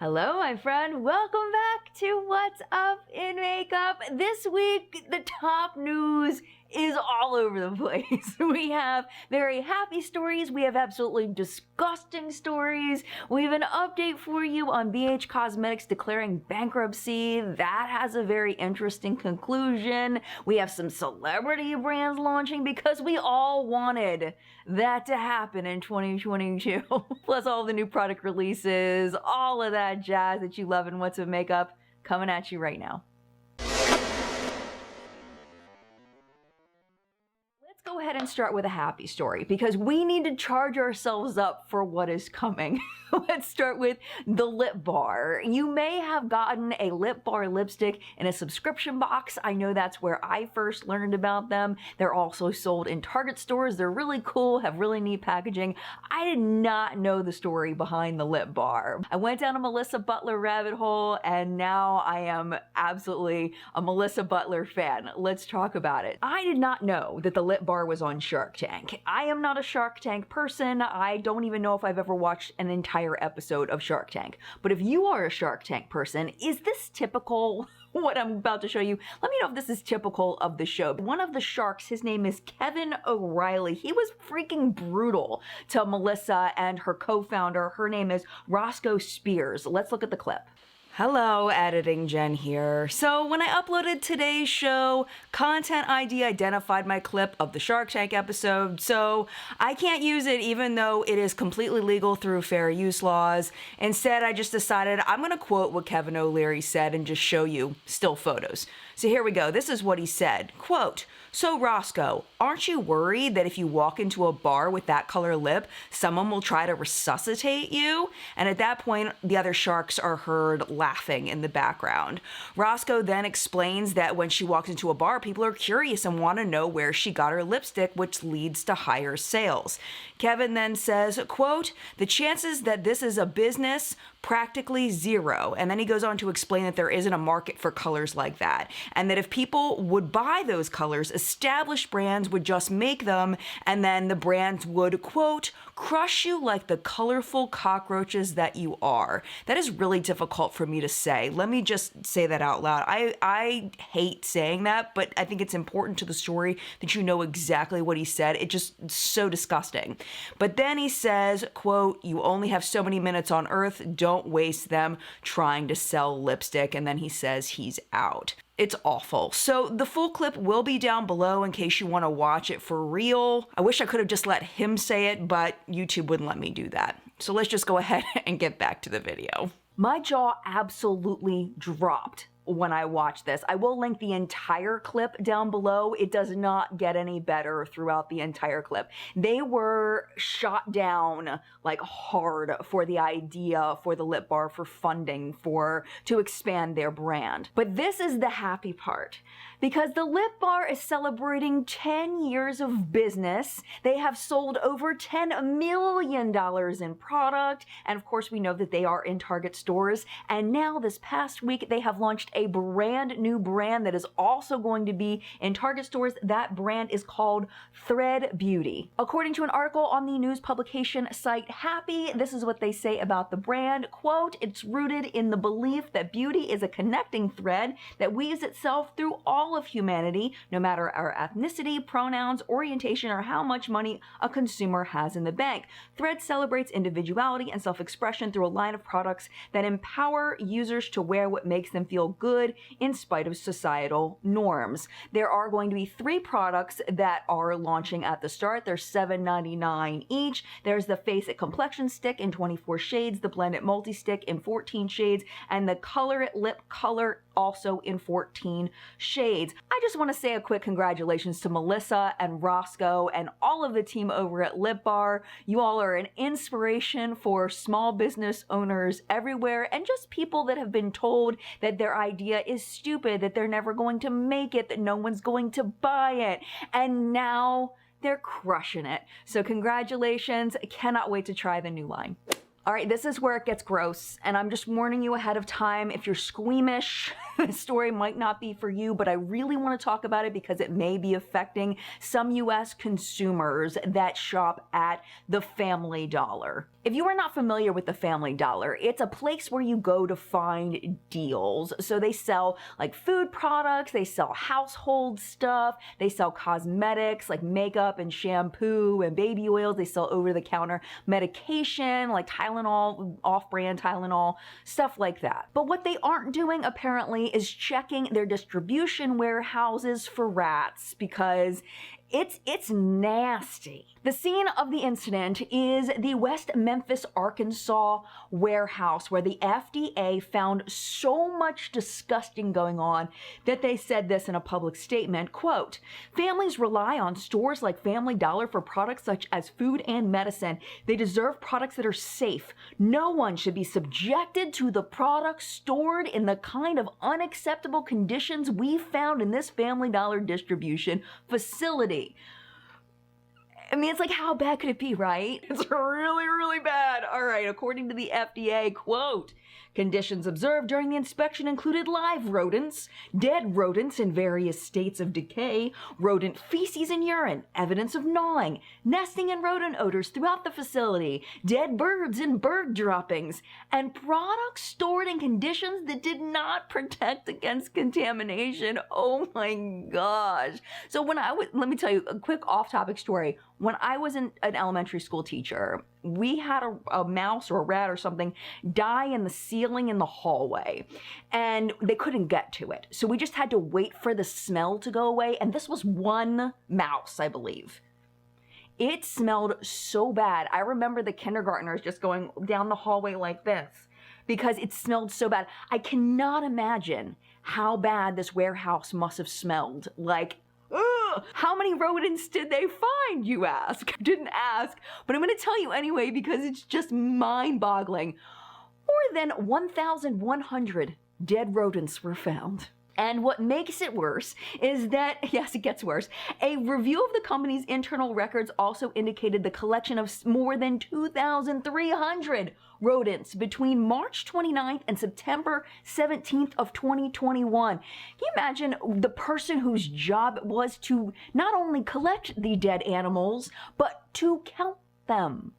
Hello, my friend. Welcome back to What's Up in Makeup. This week, the top news is all over the place. We have very happy stories. We have absolutely disgusting stories. We have an update for you on BH Cosmetics declaring bankruptcy. That has a very interesting conclusion. We have some celebrity brands launching because we all wanted that to happen in 2022. Plus all the new product releases, all of that jazz that you love in What's Up in Makeup coming at you right now. Go ahead and start with a happy story because we need to charge ourselves up for what is coming. Let's start with the lip bar. You may have gotten a lip bar lipstick in a subscription box. I know that's where I first learned about them. They're also sold in Target stores. They're really cool, have really neat packaging. I did not know the story behind the lip bar. I went down a Melissa Butler rabbit hole and now I am absolutely a Melissa Butler fan. Let's talk about it. I did not know that the lip bar was on Shark Tank. I am not a Shark Tank person. I don't even know if I've ever watched an entire episode of Shark Tank. But if you are a Shark Tank person, is this typical? What I'm about to show you, let me know if this is typical of the show. One of the sharks, his name is Kevin O'Reilly. He was freaking brutal to Melissa and her co-founder. Her name is Roscoe Spears. Let's look at the clip. Hello, Editing Jen here. So when I uploaded today's show, Content ID identified my clip of the Shark Tank episode, so I can't use it even though it is completely legal through fair use laws. Instead, I just decided I'm gonna quote what Kevin O'Leary said and just show you still photos. So here we go. This is what he said. Quote, "So Roscoe, aren't you worried that if you walk into a bar with that color lip, someone will try to resuscitate you?" And at that point, the other sharks are heard laughing in the background. Roscoe then explains that when she walks into a bar, people are curious and want to know where she got her lipstick, which leads to higher sales. Kevin then says, quote, "The chances that this is a business, practically zero." And then he goes on to explain that there isn't a market for colors like that. And that if people would buy those colors, established brands would just make them, and then the brands would, quote, "crush you like the colorful cockroaches that you are." That is really difficult for me to say. Let me just say that out loud. I hate saying that, but I think it's important to the story that you know exactly what he said. It's just so disgusting. But then he says, quote, "You only have so many minutes on earth. Don't waste them trying to sell lipstick." And then he says he's out. It's awful. So the full clip will be down below in case you want to watch it for real. I wish I could have just let him say it, but YouTube wouldn't let me do that. So let's just go ahead and get back to the video. My jaw absolutely dropped when I watched this. I will link the entire clip down below. It does not get any better throughout the entire clip. They were shot down like hard for the idea for the lip bar, for funding, to expand their brand. But this is the happy part, because the lip bar is celebrating 10 years of business. They have sold over $10 million in product. And of course, we know that they are in Target stores. And now this past week, they have launched a brand new brand that is also going to be in Target stores. That brand is called Thread Beauty. According to an article on the news publication site Happy, this is what they say about the brand. Quote, "It's rooted in the belief that beauty is a connecting thread that weaves itself through all of humanity, no matter our ethnicity, pronouns, orientation, or how much money a consumer has in the bank. Thread celebrates individuality and self-expression through a line of products that empower users to wear what makes them feel good in spite of societal norms." There are going to be 3 products that are launching at the start. They're $7.99 each. There's the Face It Complexion Stick in 24 shades, the Blend It Multi-Stick in 14 shades, and the Color It Lip Color also in 14 shades. I just want to say a quick congratulations to Melissa and Roscoe and all of the team over at Lip Bar. You all are an inspiration for small business owners everywhere and just people that have been told that their idea is stupid, that they're never going to make it, that no one's going to buy it. And now they're crushing it. So congratulations. I cannot wait to try the new line. All right, this is where it gets gross, and I'm just warning you ahead of time if you're squeamish This story might not be for you, but I really want to talk about it because it may be affecting some US consumers that shop at the Family Dollar. If you are not familiar with the Family Dollar, it's a place where you go to find deals. So they sell like food products, they sell household stuff, they sell cosmetics like makeup and shampoo and baby oils, they sell over-the-counter medication like Tylenol, off-brand Tylenol, stuff like that. But what they aren't doing apparently is checking their distribution warehouses for rats, because it's nasty. The scene of the incident is the West Memphis, Arkansas warehouse where the FDA found so much disgusting going on that they said this in a public statement, quote, "Families rely on stores like Family Dollar for products such as food and medicine. They deserve products that are safe. No one should be subjected to the products stored in the kind of unacceptable conditions we found in this Family Dollar distribution facility." I mean, it's like, how bad could it be, right? It's really, really bad. All right, according to the FDA, quote, "Conditions observed during the inspection included live rodents, dead rodents in various states of decay, rodent feces and urine, evidence of gnawing, nesting and rodent odors throughout the facility, dead birds and bird droppings, and products stored in conditions that did not protect against contamination." Oh my gosh. So let me tell you a quick off-topic story. When I was an elementary school teacher, we had a mouse or a rat or something die in the ceiling in the hallway, and they couldn't get to it. So we just had to wait for the smell to go away, and this was one mouse, I believe. It smelled so bad. I remember the kindergartners just going down the hallway like this because it smelled so bad. I cannot imagine how bad this warehouse must have smelled. Like, ugh. How many rodents did they find, you ask? I didn't ask, but I'm going to tell you anyway because it's just mind-boggling. More than 1,100 dead rodents were found. And what makes it worse is that, yes, it gets worse, a review of the company's internal records also indicated the collection of more than 2,300 rodents between March 29th and September 17th of 2021. Can you imagine the person whose job it was to not only collect the dead animals, but to count them?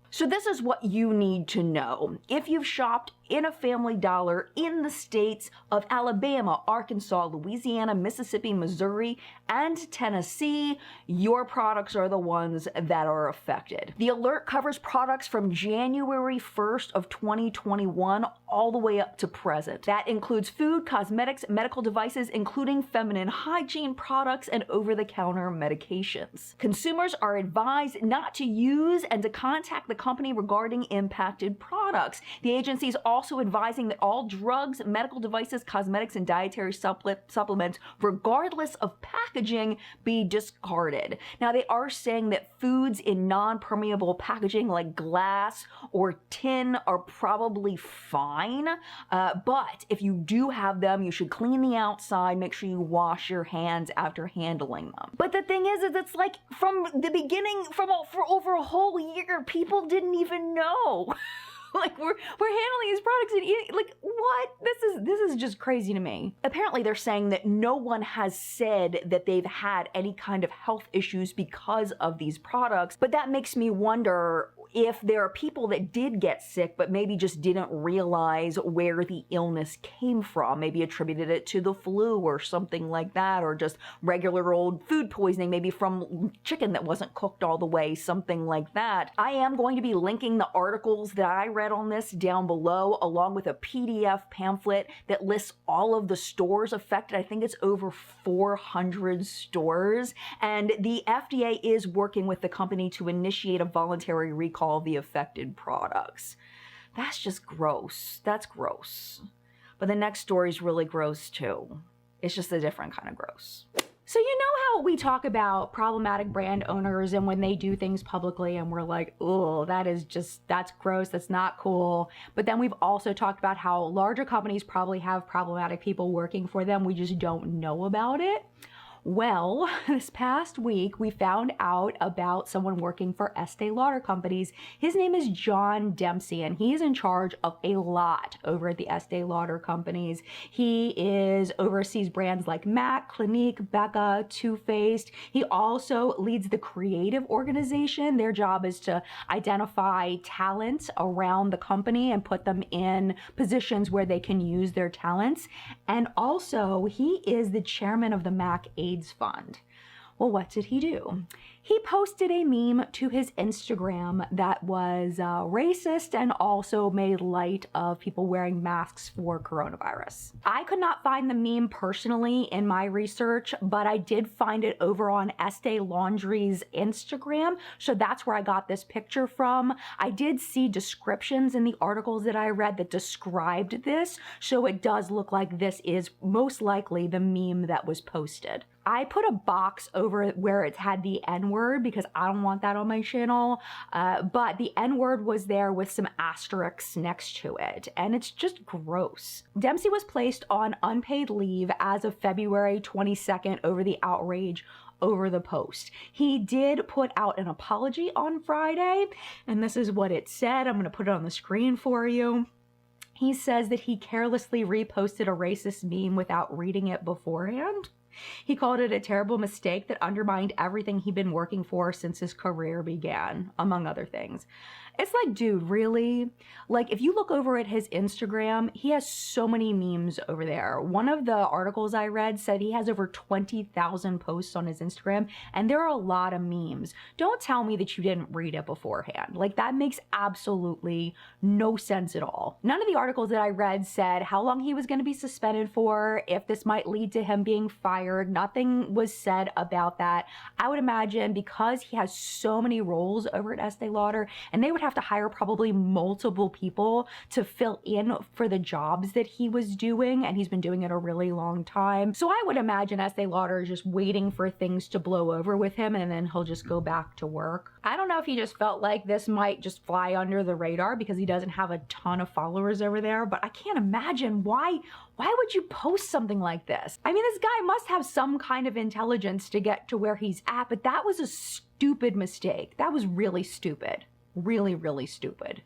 So this is what you need to know. If you've shopped in a Family Dollar in the states of Alabama, Arkansas, Louisiana, Mississippi, Missouri, and Tennessee, your products are the ones that are affected. The alert covers products from January 1st of 2021 all the way up to present. That includes food, cosmetics, medical devices, including feminine hygiene products and over-the-counter medications. Consumers are advised not to use and to contact the company regarding impacted products. The agency is also advising that all drugs, medical devices, cosmetics, and dietary supplements, regardless of packaging, be discarded. Now, they are saying that foods in non-permeable packaging like glass or tin are probably fine, but if you do have them, you should clean the outside, make sure you wash your hands after handling them. But the thing is it's like from the beginning, for over a whole year, people didn't even know. Like, we're handling these products and eating, like, what? This is just crazy to me. Apparently they're saying that no one has said that they've had any kind of health issues because of these products, but that makes me wonder if there are people that did get sick but maybe just didn't realize where the illness came from, maybe attributed it to the flu or something like that, or just regular old food poisoning, maybe from chicken that wasn't cooked all the way, something like that. I am going to be linking the articles that I read on this down below, along with a PDF pamphlet that lists all of the stores affected. I think it's over 400 stores, and the FDA is working with the company to initiate a voluntary recall of the affected products. That's just gross. That's gross. But the next story is really gross too. It's just a different kind of gross. So you know how we talk about problematic brand owners and when they do things publicly and we're like, oh, that's gross, that's not cool. But then we've also talked about how larger companies probably have problematic people working for them. We just don't know about it. Well, this past week, we found out about someone working for Estee Lauder companies. His name is John Dempsey, and he is in charge of a lot over at the Estee Lauder companies. He oversees brands like MAC, Clinique, Becca, Too Faced. He also leads the creative organization. Their job is to identify talent around the company and put them in positions where they can use their talents. And also, he is the chairman of the MAC AIDS Fund. Well, what did he do? He posted a meme to his Instagram that was racist and also made light of people wearing masks for coronavirus. I could not find the meme personally in my research, but I did find it over on Estee Laundry's Instagram, so that's where I got this picture from. I did see descriptions in the articles that I read that described this, so it does look like this is most likely the meme that was posted. I put a box over where it had the N-word because I don't want that on my channel, but the N-word was there with some asterisks next to it, and it's just gross. Dempsey was placed on unpaid leave as of February 22nd over the outrage over the post. He did put out an apology on Friday, and this is what it said. I'm going to put it on the screen for you. He says that he carelessly reposted a racist meme without reading it beforehand. He called it a terrible mistake that undermined everything he'd been working for since his career began, among other things. It's like, dude, really? Like, if you look over at his Instagram, he has so many memes over there. One of the articles I read said he has over 20,000 posts on his Instagram, and there are a lot of memes. Don't tell me that you didn't read it beforehand. Like, that makes absolutely no sense at all. None of the articles that I read said how long he was going to be suspended for, if this might lead to him being fired. Nothing was said about that. I would imagine because he has so many roles over at Estee Lauder, and they would have to hire probably multiple people to fill in for the jobs that he was doing, and he's been doing it a really long time. So I would imagine Estee Lauder is just waiting for things to blow over with him, and then he'll just go back to work. I don't know if he just felt like this might just fly under the radar because he doesn't have a ton of followers over there, but I can't imagine why would you post something like this? I mean, this guy must have some kind of intelligence to get to where he's at, but that was a stupid mistake. That was really stupid. Really, really stupid.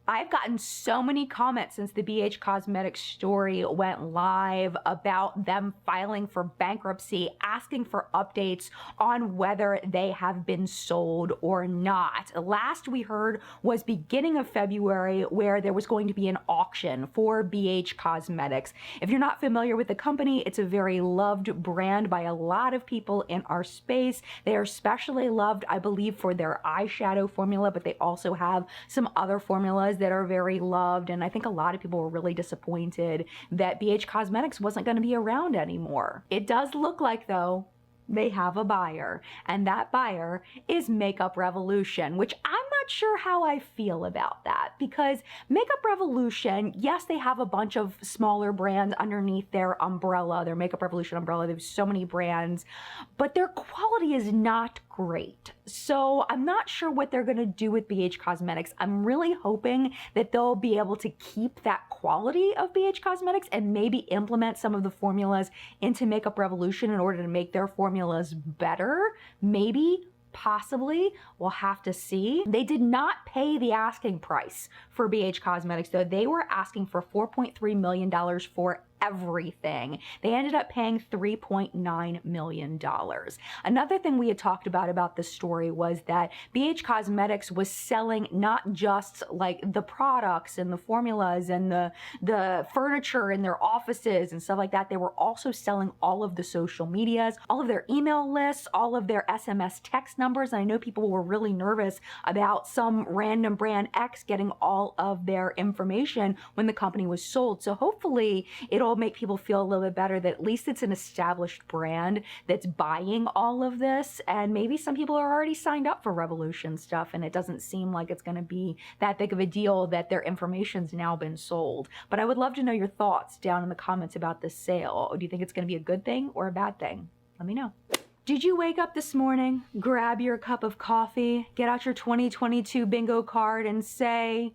I've gotten so many comments since the BH Cosmetics story went live about them filing for bankruptcy, asking for updates on whether they have been sold or not. Last we heard was beginning of February, where there was going to be an auction for BH Cosmetics. If you're not familiar with the company, it's a very loved brand by a lot of people in our space. They are especially loved, I believe, for their eyeshadow formula, but they also have some other formulas that are very loved, and I think a lot of people were really disappointed that BH Cosmetics wasn't going to be around anymore. It does look like, though, they have a buyer, and that buyer is Makeup Revolution, which I'm not sure how I feel about that, because Makeup Revolution, yes, they have a bunch of smaller brands underneath their umbrella, their Makeup Revolution umbrella. They have so many brands, but their quality is not great. So I'm not sure what they're going to do with BH Cosmetics. I'm really hoping that they'll be able to keep that quality of BH Cosmetics and maybe implement some of the formulas into Makeup Revolution in order to make their formulas better. Maybe, possibly, we'll have to see. They did not pay the asking price for BH Cosmetics, though. They were asking for $4.3 million for everything. They ended up paying $3.9 million. Another thing we had talked about this story was that BH Cosmetics was selling not just like the products and the formulas and the furniture in their offices and stuff like that. They were also selling all of the social medias, all of their email lists, all of their SMS text numbers. And I know people were really nervous about some random brand X getting all of their information when the company was sold. So hopefully it'll make people feel a little bit better that at least it's an established brand that's buying all of this, and maybe some people are already signed up for Revolution stuff and it doesn't seem like it's going to be that big of a deal that their information's now been sold. But I would love to know your thoughts down in the comments about this sale. Do you think it's going to be a good thing or a bad thing? Let me know. Did you wake up this morning, grab your cup of coffee, get out your 2022 bingo card and say,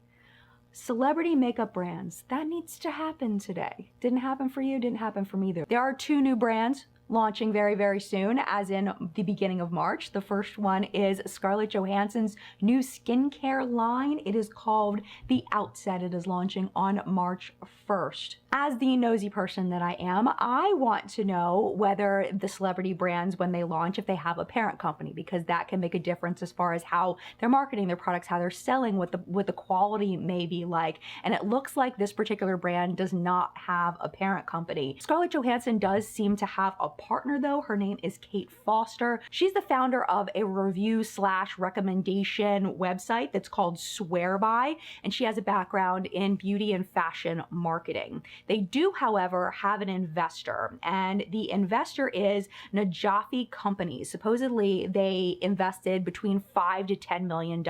celebrity makeup brands, that needs to happen today? Didn't happen for you, didn't happen for me either. There are two new brands launching very, very soon, as in the beginning of March. The first one is Scarlett Johansson's new skincare line. It is called The Outset. It is launching on March 1st. As the nosy person that I am, I want to know whether the celebrity brands, when they launch, if they have a parent company, because that can make a difference as far as how they're marketing their products, how they're selling, what the quality may be like. And it looks like this particular brand does not have a parent company. Scarlett Johansson does seem to have a partner though. Her name is Kate Foster. She's the founder of a review/recommendation website that's called Swear By, and she has a background in beauty and fashion marketing. They do, however, have an investor, and the investor is Najafi Companies. Supposedly, they invested between $5 to $10 million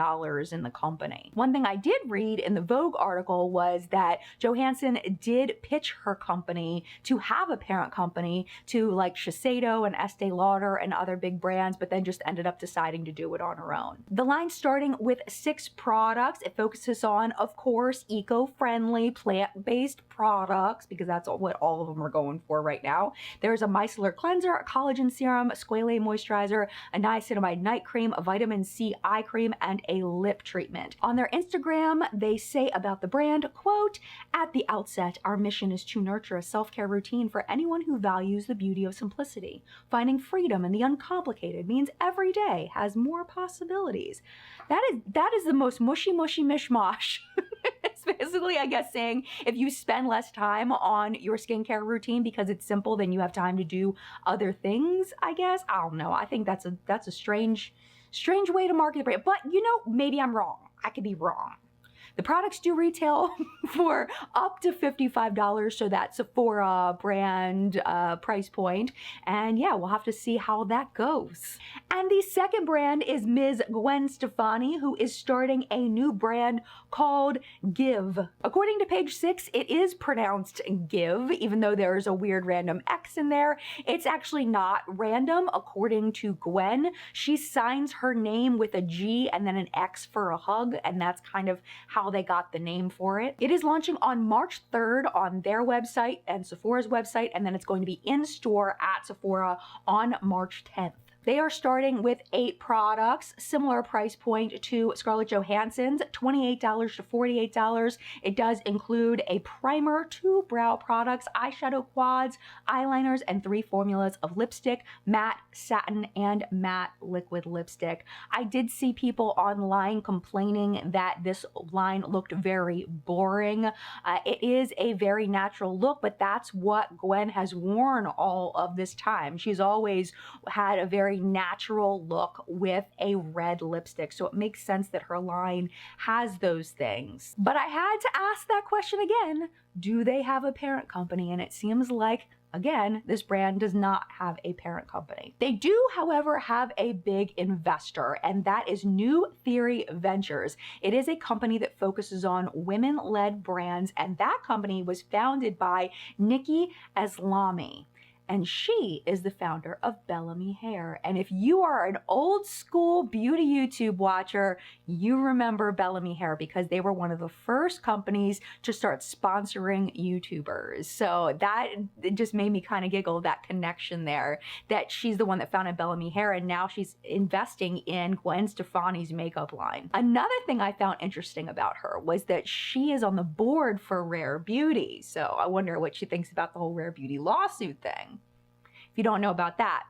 in the company. One thing I did read in the Vogue article was that Johansson did pitch her company to have a parent company to like Shiseido and Estee Lauder and other big brands, but then just ended up deciding to do it on her own. The line's starting with 6 products. It focuses on, of course, eco-friendly, plant-based products, because that's what all of them are going for right now. There's a micellar cleanser, a collagen serum, a squalane moisturizer, a niacinamide night cream, a vitamin C eye cream, and a lip treatment. On their Instagram, they say about the brand, quote, "At the outset, our mission is to nurture a self-care routine for anyone who values the beauty of simplicity. Finding freedom in the uncomplicated means every day has more possibilities." That is the most mushy mishmash. It's basically, I guess, saying if you spend less time on your skincare routine because it's simple, then you have time to do other things, I guess. I don't know. I think that's a strange way to market the brand. But, you know, maybe I'm wrong. I could be wrong. The products do retail for up to $55, so that's Sephora brand price point. And yeah, we'll have to see how that goes. And the second brand is Ms. Gwen Stefani, who is starting a new brand called Give. According to page 6, it is pronounced Give, even though there's a weird random X in there. It's actually not random, according to Gwen. She signs her name with a G and then an X for a hug, and that's kind of how they got the name for it. It is launching on March 3rd on their website and Sephora's website, and then it's going to be in store at Sephora on March 10th. They are starting with 8 products, similar price point to Scarlett Johansson's, $28 to $48. It does include a primer, 2 brow products, eyeshadow quads, eyeliners, and 3 formulas of lipstick, matte, satin, and matte liquid lipstick. I did see people online complaining that this line looked very boring. It is a very natural look, but that's what Gwen has worn all of this time. She's always had a very natural look with a red lipstick, so it makes sense that her line has those things. But I had to ask that question again. Do they have a parent company? And it seems like, again, this brand does not have a parent company. They do, however, have a big investor, and that is New Theory Ventures. It is a company that focuses on women-led brands, and that company was founded by Nikki Aslami. And she is the founder of Bellamy Hair. And if you are an old school beauty YouTube watcher, you remember Bellamy Hair because they were one of the first companies to start sponsoring YouTubers. So that it just made me kind of giggle, that connection there, that she's the one that founded Bellamy Hair and now she's investing in Gwen Stefani's makeup line. Another thing I found interesting about her was that she is on the board for Rare Beauty. So I wonder what she thinks about the whole Rare Beauty lawsuit thing. If you don't know about that,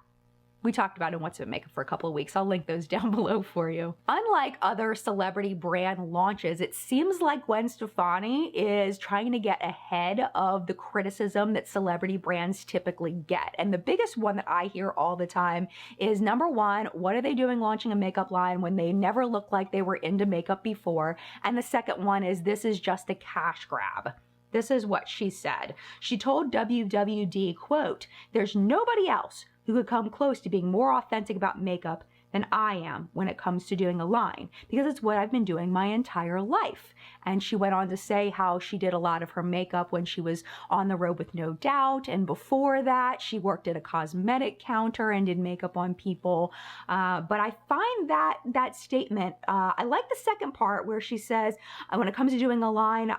we talked about it in What's Up Makeup for a couple of weeks. I'll link those down below for you. Unlike other celebrity brand launches, it seems like Gwen Stefani is trying to get ahead of the criticism that celebrity brands typically get. And the biggest one that I hear all the time is, number one, what are they doing launching a makeup line when they never looked like they were into makeup before? And the second one is, this is just a cash grab. This is what she said. She told WWD, quote, "There's nobody else who could come close to being more authentic about makeup than I am when it comes to doing a line, because it's what I've been doing my entire life. And she went on to say how she did a lot of her makeup when she was on the road with No Doubt, and before that she worked at a cosmetic counter and did makeup on people. But I find that statement, I like the second part where she says, when it comes to doing a line,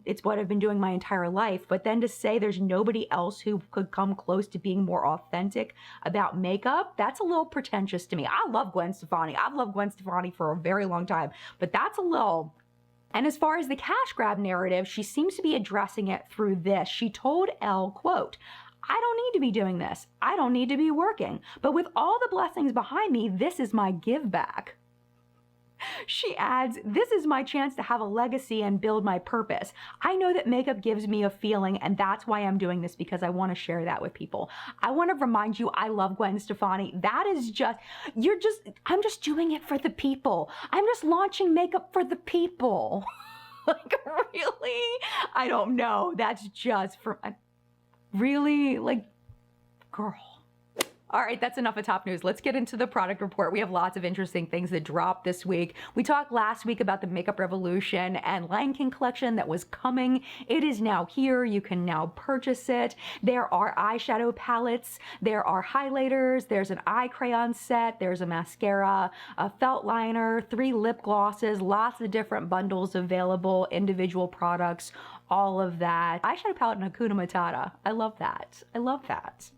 it's what I've been doing my entire life. But then to say there's nobody else who could come close to being more authentic about makeup, that's a little pretentious to me. I love Gwen Stefani. I've loved Gwen Stefani for a very long time, but that's a little... And as far as the cash grab narrative, she seems to be addressing it through this. She told Elle, quote, "I don't need to be doing this. I don't need to be working. But with all the blessings behind me, this is my give back." She adds, "This is my chance to have a legacy and build my purpose. I know that makeup gives me a feeling, and that's why I'm doing this, because I want to share that with people." I want to remind you, I love Gwen Stefani. That is just, I'm just doing it for the people. I'm just launching makeup for the people. Like, really? I don't know. That's just for, really? Like, girl. All right, that's enough of top news. Let's get into the product report. We have lots of interesting things that dropped this week. We talked last week about the Makeup Revolution and Lion King collection that was coming. It is now here. You can now purchase it. There are eyeshadow palettes. There are highlighters. There's an eye crayon set. There's a mascara, a felt liner, 3 lip glosses, lots of different bundles available, individual products, all of that. Eyeshadow palette and Hakuna Matata. I love that. I love that.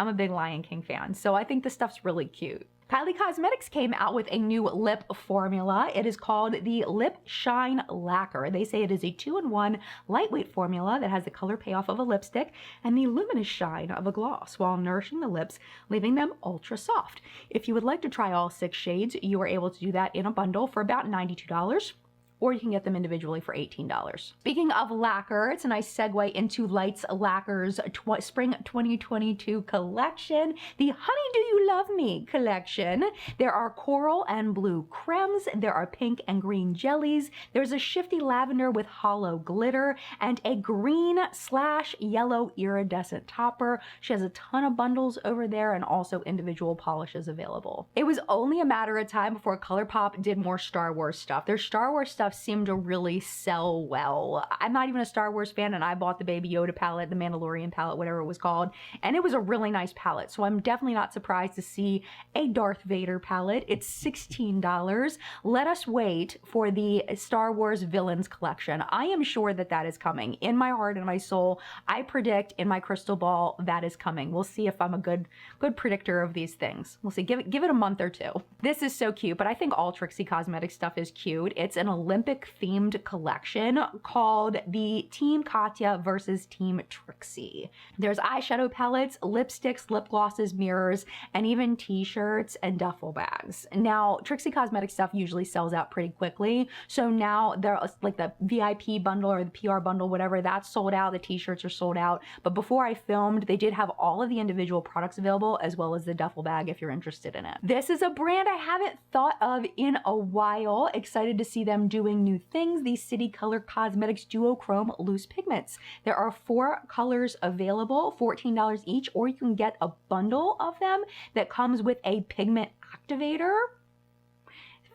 I'm a big Lion King fan, so I think this stuff's really cute. Kylie Cosmetics came out with a new lip formula. It is called the Lip Shine Lacquer. They say it is a 2-in-1 lightweight formula that has the color payoff of a lipstick and the luminous shine of a gloss while nourishing the lips, leaving them ultra soft. If you would like to try all 6 shades, you are able to do that in a bundle for about $92. Or you can get them individually for $18. Speaking of lacquer, it's a nice segue into Light's Lacquer's Spring 2022 collection, the Honey Do You Love Me collection. There are coral and blue cremes, there are pink and green jellies, there's a shifty lavender with hollow glitter, and a green/yellow iridescent topper. She has a ton of bundles over there and also individual polishes available. It was only a matter of time before ColourPop did more Star Wars stuff. Their Star Wars stuff seemed to really sell well. I'm not even a Star Wars fan, and I bought the Baby Yoda palette, the Mandalorian palette, whatever it was called, and it was a really nice palette, so I'm definitely not surprised to see a Darth Vader palette. It's $16. Let us wait for the Star Wars Villains collection. I am sure that that is coming. In my heart and my soul, I predict in my crystal ball that is coming. We'll see if I'm a good predictor of these things. We'll see. Give it a month or two. This is so cute, but I think all Trixie Cosmetics stuff is cute. It's an Olympic themed collection called the Team Katya versus Team Trixie. There's eyeshadow palettes, lipsticks, lip glosses, mirrors, and even t-shirts and duffel bags. Now, Trixie Cosmetics stuff usually sells out pretty quickly, so now there's like the VIP bundle or the PR bundle, whatever, that's sold out. The t-shirts are sold out, but before I filmed, they did have all of the individual products available as well as the duffel bag if you're interested in it. This is a brand I haven't thought of in a while. Excited to see them doing new things. The City Color Cosmetics Duochrome Loose Pigments. There are 4 colors available, $14 each, or you can get a bundle of them that comes with a pigment activator.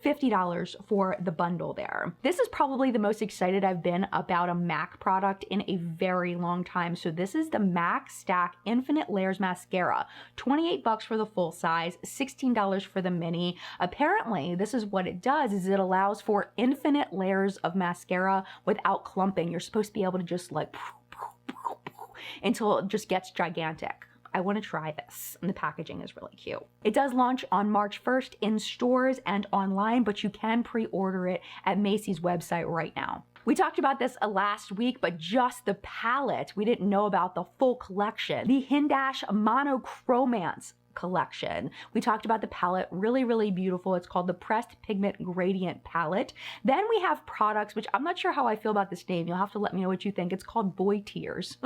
$50 for the bundle there. This is probably the most excited I've been about a MAC product in a very long time. So this is the MAC Stack Infinite Layers Mascara. $28 for the full size, $16 for the mini. Apparently, this is what it does, is it allows for infinite layers of mascara without clumping. You're supposed to be able to just like until it just gets gigantic. I want to try this, and the packaging is really cute. It does launch on March 1st in stores and online, but you can pre-order it at Macy's website right now. We talked about this last week, but just the palette. We didn't know about the full collection. The Hindash Monochromance collection. We talked about the palette, really, really beautiful. It's called the Pressed Pigment Gradient Palette. Then we have products, which I'm not sure how I feel about this name. You'll have to let me know what you think. It's called Boy Tears.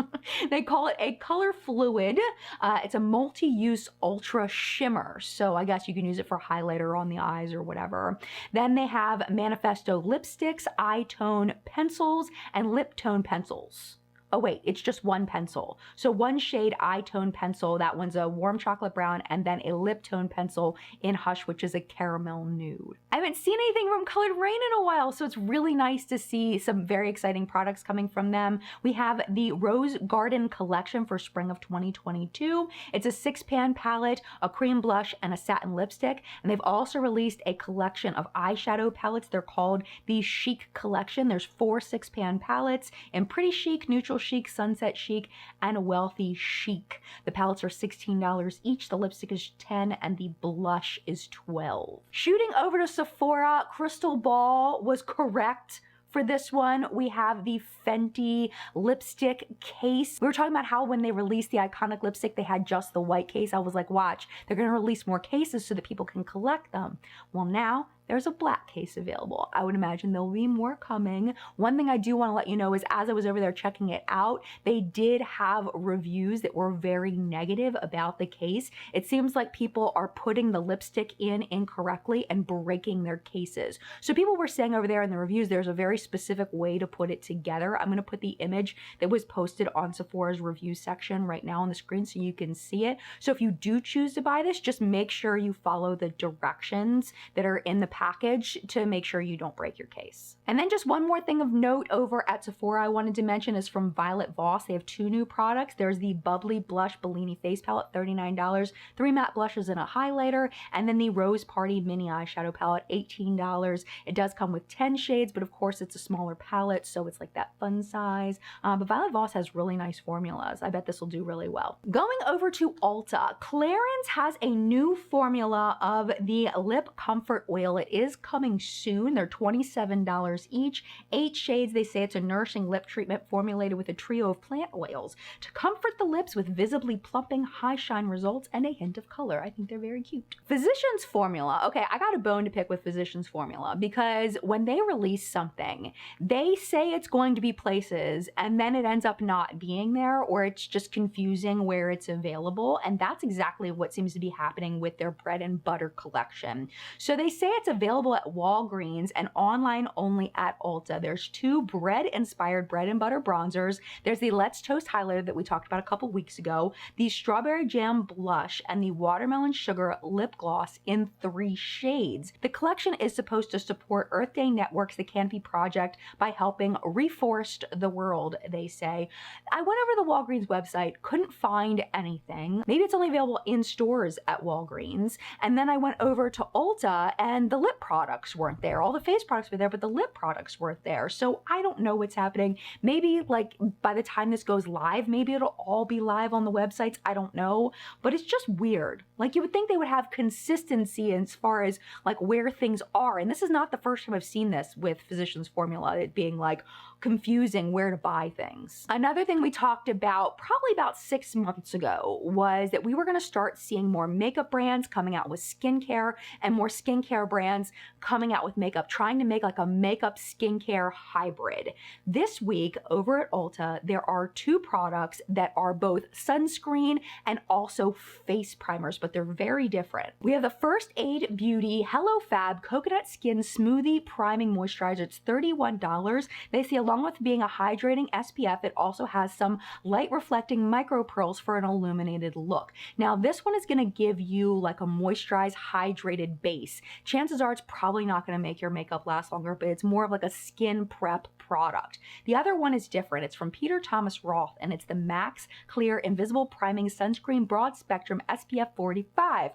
They call it a color fluid. It's a multi-use ultra shimmer. So I guess you can use it for highlighter on the eyes or whatever. Then they have Manifesto lipsticks, eye tone pencils, and lip tone pencils. Oh wait, it's just one pencil. So one shade eye tone pencil, that one's a warm chocolate brown, and then a lip tone pencil in Hush, which is a caramel nude. I haven't seen anything from Colored Raine in a while, so it's really nice to see some very exciting products coming from them. We have the Rose Garden collection for spring of 2022. It's a 6-pan palette, a cream blush, and a satin lipstick. And they've also released a collection of eyeshadow palettes. They're called the Chic Collection. There's 4 6-pan palettes in Pretty Chic, Neutral Chic, Sunset Chic, and Wealthy Chic. The palettes are $16 each. The lipstick is $10 and the blush is $12. Shooting over to Sephora, Crystal Ball was correct. For this one, we have the Fenty lipstick case. We were talking about how when they released the iconic lipstick, they had just the white case. I was like, watch, they're gonna release more cases so that people can collect them. Well, now there's a black case available. I would imagine there'll be more coming. One thing I do want to let you know is as I was over there checking it out, they did have reviews that were very negative about the case. It seems like people are putting the lipstick in incorrectly and breaking their cases. So people were saying over there in the reviews, there's a very specific way to put it together. I'm going to put the image that was posted on Sephora's review section right now on the screen so you can see it. So if you do choose to buy this, just make sure you follow the directions that are in the package to make sure you don't break your case. And then just one more thing of note over at Sephora I wanted to mention is from Violet Voss. They have 2 new products. There's the Bubbly Blush Bellini Face Palette, $39, 3 matte blushes and a highlighter, and then the Rose Party Mini Eyeshadow Palette, $18. It does come with 10 shades, but of course it's a smaller palette, so it's like that fun size. But Violet Voss has really nice formulas. I bet this will do really well. Going over to Ulta, Clarins has a new formula of the Lip Comfort Oil. It is coming soon. They're $27 each. 8 shades. They say it's a nourishing lip treatment formulated with a trio of plant oils to comfort the lips with visibly plumping, high shine results and a hint of color. I think they're very cute. Physicians Formula. Okay, I got a bone to pick with Physicians Formula because when they release something, they say it's going to be places and then it ends up not being there, or it's just confusing where it's available. And that's exactly what seems to be happening with their bread and butter collection. So they say it's available at Walgreens and online only at Ulta. There's 2 bread-inspired bread and butter bronzers. There's the Let's Toast highlighter that we talked about a couple weeks ago, the Strawberry Jam blush, and the Watermelon Sugar lip gloss in 3 shades. The collection is supposed to support Earth Day Network's The Canopy Project by helping reforest the world, they say. I went over the Walgreens website, couldn't find anything. Maybe it's only available in stores at Walgreens. And then I went over to Ulta and the lip products weren't there. All the face products were there, but the lip products weren't there. So I don't know what's happening. Maybe like by the time this goes live, maybe it'll all be live on the websites. I don't know, but it's just weird. Like you would think they would have consistency as far as like where things are. And this is not the first time I've seen this with Physicians Formula, it being like confusing where to buy things. Another thing we talked about probably about 6 months ago was that we were going to start seeing more makeup brands coming out with skincare and more skincare brands coming out with makeup, trying to make like a makeup skincare hybrid. This week over at Ulta, there are 2 products that are both sunscreen and also face primers, but they're very different. We have the First Aid Beauty Hello Fab Coconut Skin Smoothie Priming Moisturizer. It's $31. They say along with being a hydrating SPF, it also has some light reflecting micro pearls for an illuminated look. Now this one is going to give you like a moisturized, hydrated base. Chances are it's probably not going to make your makeup last longer, but it's more of like a skin prep product. The other one is different. It's from Peter Thomas Roth and it's the Max Clear Invisible Priming Sunscreen Broad Spectrum SPF 45.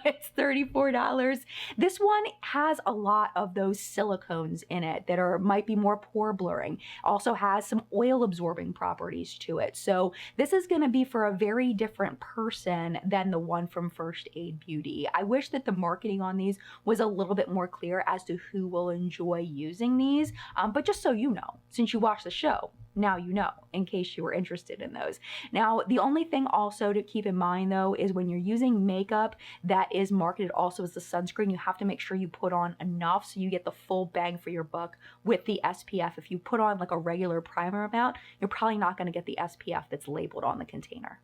It's $34. This one has a lot of those silicones in it that might be more pore blurring. Also has some oil absorbing properties to it. So this is going to be for a very different person than the one from First Aid Beauty. I wish that the marketing on these was a little bit more clear as to who will enjoy using these. But just so you know, since you watch the show, now you know, in case you were interested in those. Now, the only thing also to keep in mind though is when you're using makeup that is marketed also as the sunscreen, you have to make sure you put on enough so you get the full bang for your buck with the SPF. If you put on like a regular primer amount, you're probably not going to get the SPF that's labeled on the container.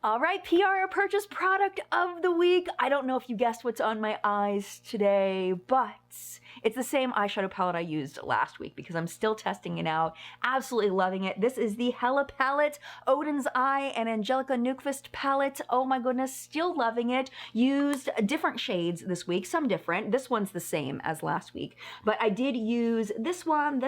All right, PR purchase product of the week. I don't know if you guessed what's on my eyes today, but palettes. It's the same eyeshadow palette I used last week because I'm still testing it out. Absolutely loving it. This is the Hella palette, Odin's Eye and Angelica Nyqvist palette. Oh my goodness, still loving it. Used different shades this week, some different. This one's the same as last week, but I did use this one,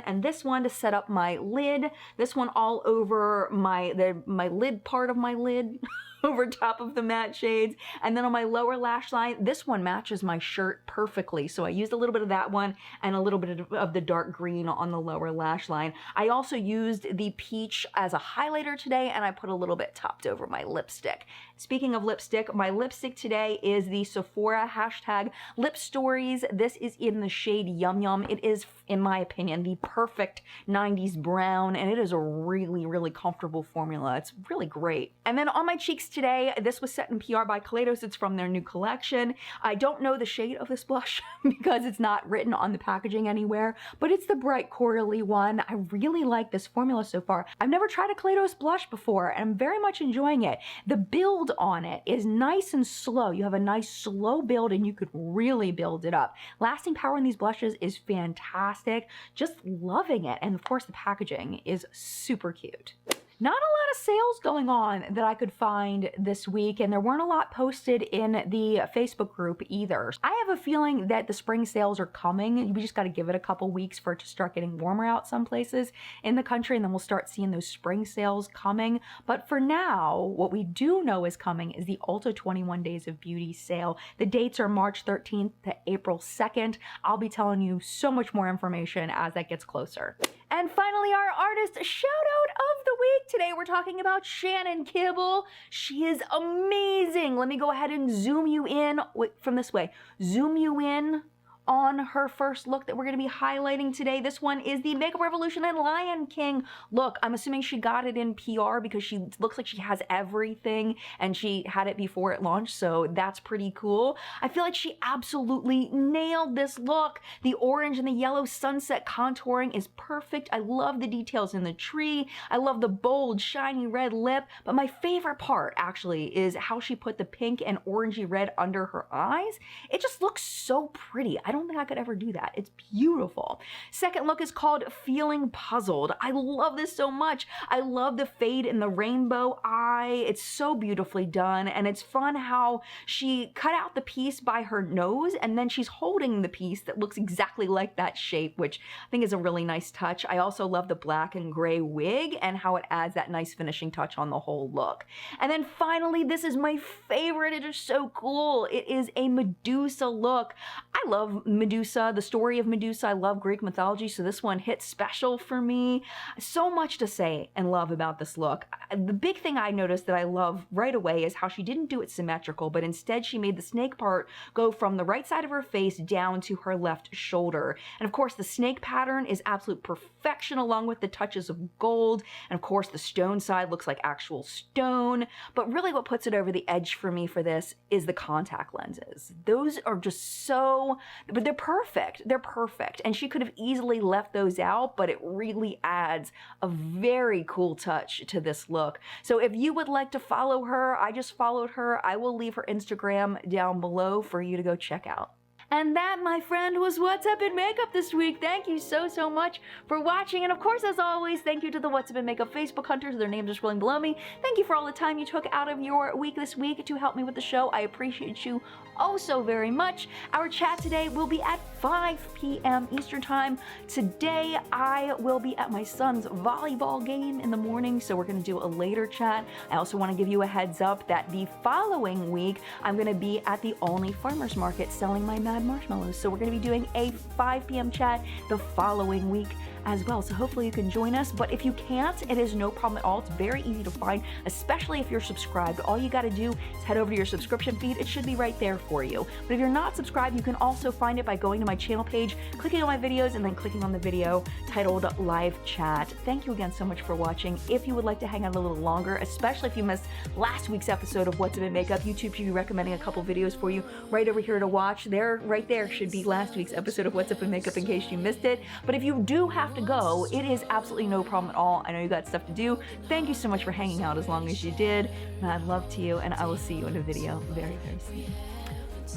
and this one to set up my lid. This one all over my lid part of my lid. Over top of the matte shades, and then on my lower lash line, this one matches my shirt perfectly, so I used a little bit of that one and a little bit of the dark green on the lower lash line. I also used the peach as a highlighter today, and I put a little bit topped over my lipstick. Speaking of lipstick, my lipstick today is the Sephora hashtag Lip Stories. This is in the shade Yum Yum. It is, in my opinion, the perfect 90s brown, and it is a really, really comfortable formula. It's really great. And then on my cheeks today, this was set in PR by Kaleidos. It's from their new collection. I don't know the shade of this blush because it's not written on the packaging anywhere, but it's the bright corally one. I really like this formula so far. I've never tried a Kaleidos blush before, and I'm very much enjoying it. The build on it is nice and slow. You have a nice slow build and you could really build it up. Lasting power in these blushes is fantastic. Just loving it. And of course the packaging is super cute. Not a lot of sales going on that I could find this week, and there weren't a lot posted in the Facebook group either. I have a feeling that the spring sales are coming. We just got to give it a couple weeks for it to start getting warmer out some places in the country, and then we'll start seeing those spring sales coming. But for now, what we do know is coming is the Ulta 21 Days of Beauty sale. The dates are March 13th to April 2nd. I'll be telling you so much more information as that gets closer. And finally, our artist shout out of the week. Today we're talking about Shannon Kibble. She is amazing. Let me go ahead and zoom you in from this way. Zoom you in on her first look that we're going to be highlighting today. This one is the Makeup Revolution and Lion King look. I'm assuming she got it in PR because she looks like she has everything and she had it before it launched, so that's pretty cool. I feel like she absolutely nailed this look. The orange and the yellow sunset contouring is perfect. I love the details in the tree. I love the bold, shiny red lip, but my favorite part actually is how she put the pink and orangey red under her eyes. It just looks so pretty. I don't think I could ever do that. It's beautiful. Second look is called Feeling Puzzled. I love this so much. I love the fade in the rainbow eye. It's so beautifully done, and it's fun how she cut out the piece by her nose and then she's holding the piece that looks exactly like that shape, which I think is a really nice touch. I also love the black and gray wig and how it adds that nice finishing touch on the whole look. And then finally, this is my favorite. It is so cool. It is a Medusa look. I love Medusa, the story of Medusa. I love Greek mythology, so this one hits special for me. So much to say and love about this look. The big thing I noticed that I love right away is how she didn't do it symmetrical, but instead she made the snake part go from the right side of her face down to her left shoulder. And of course the snake pattern is absolute perfection along with the touches of gold. And of course the stone side looks like actual stone. But really what puts it over the edge for me for this is the contact lenses. Those are just so... but they're perfect. They're perfect. And she could have easily left those out, but it really adds a very cool touch to this look. So if you would like to follow her, I just followed her. I will leave her Instagram down below for you to go check out. And that, my friend, was What's Up in Makeup this week. Thank you so much for watching. And of course, as always, thank you to the What's Up in Makeup Facebook hunters. Their names are scrolling below me. Thank you for all the time you took out of your week this week to help me with the show. I appreciate you oh so very much. Our chat today will be at 5 p.m. Eastern Time. Today, I will be at my son's volleyball game in the morning, so we're going to do a later chat. I also want to give you a heads up that the following week, I'm going to be at the Only Farmers Market selling my Mad Marshmallows. So we're going to be doing a 5 p.m. chat the following week as well. So hopefully you can join us. But if you can't, it is no problem at all. It's very easy to find, especially if you're subscribed. All you got to do is head over to your subscription feed. It should be right there for you. But if you're not subscribed, you can also find it by going to my channel page, clicking on my videos, and then clicking on the video titled Live Chat. Thank you again so much for watching. If you would like to hang out a little longer, especially if you missed last week's episode of What's Up in Makeup, YouTube should be recommending a couple videos for you right over here to watch. Right there should be last week's episode of What's Up in Makeup in case you missed it. But if you do have to go, it is absolutely no problem at all. I know you got stuff to do. Thank you so much for hanging out as long as you did. Mad love to you, and I will see you in a video very soon.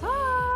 Bye!